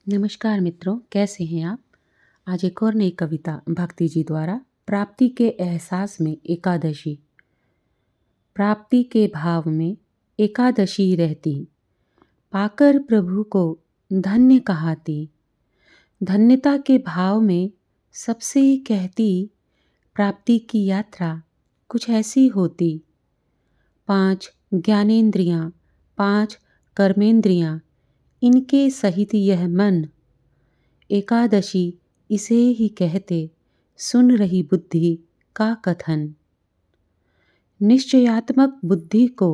नमस्कार मित्रों, कैसे हैं आप? आज एक और नई कविता भक्ति जी द्वारा प्राप्ति के एहसास में एकादशी। प्राप्ति के भाव में एकादशी रहती, पाकर प्रभु को धन्य कहाती। धन्यता के भाव में सबसे कहती, प्राप्ति की यात्रा कुछ ऐसी होती। 5 ज्ञानेंद्रियाँ, 5 कर्मेंद्रियाँ, इनके सहित यह मन, एकादशी इसे ही कहते, सुन रही बुद्धि का कथन। निश्चयात्मक बुद्धि को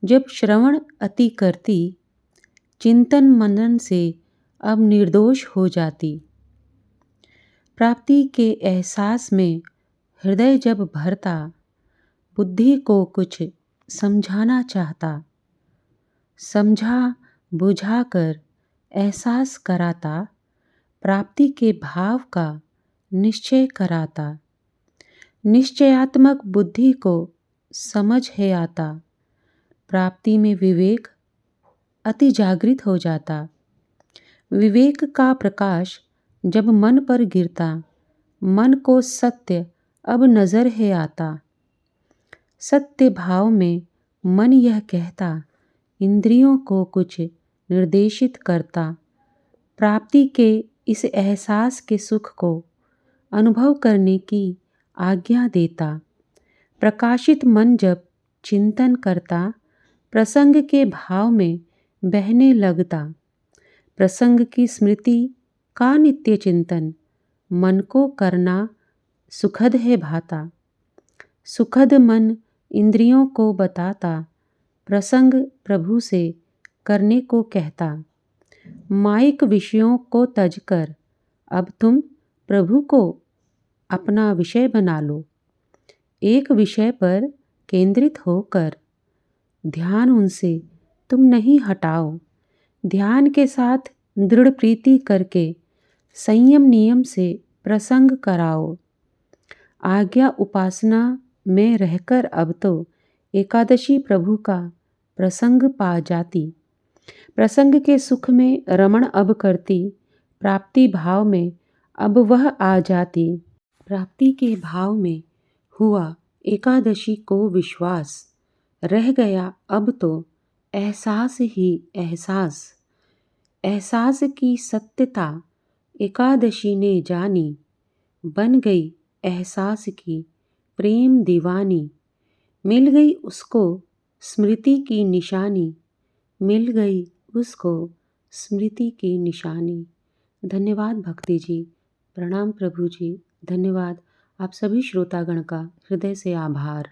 जब श्रवण अति करती, चिंतन मनन से अब निर्दोष हो जाती। प्राप्ति के एहसास में हृदय जब भरता, बुद्धि को कुछ समझाना चाहता। समझा बुझा कर एहसास कराता, प्राप्ति के भाव का निश्चय कराता। निश्चयात्मक बुद्धि को समझ है आता, प्राप्ति में विवेक अति जागृत हो जाता। विवेक का प्रकाश जब मन पर गिरता, मन को सत्य अब नजर है आता। सत्य भाव में मन यह कहता, इंद्रियों को कुछ निर्देशित करता। प्राप्ति के इस एहसास के सुख को अनुभव करने की आज्ञा देता। प्रकाशित मन जब चिंतन करता, प्रसंग के भाव में बहने लगता। प्रसंग की स्मृति का नित्य चिंतन मन को करना सुखद है भाता। सुखद मन इंद्रियों को बताता, प्रसंग प्रभु से करने को कहता। माइक विषयों को तजकर अब तुम प्रभु को अपना विषय बना लो। एक विषय पर केंद्रित होकर ध्यान उनसे तुम नहीं हटाओ। ध्यान के साथ दृढ़ प्रीति करके संयम नियम से प्रसंग कराओ। आज्ञा उपासना में रहकर अब तो एकादशी प्रभु का प्रसंग पा जाती। प्रसंग के सुख में रमण अब करती, प्राप्ति भाव में अब वह आ जाती। प्राप्ति के भाव में हुआ एकादशी को विश्वास, रह गया अब तो एहसास ही एहसास। एहसास की सत्यता एकादशी ने जानी, बन गई एहसास की प्रेम दीवानी। मिल गई उसको स्मृति की निशानी, मिल गई उसको स्मृति की निशानी। धन्यवाद भक्ति जी, प्रणाम प्रभु जी, धन्यवाद। आप सभी श्रोतागण का हृदय से आभार।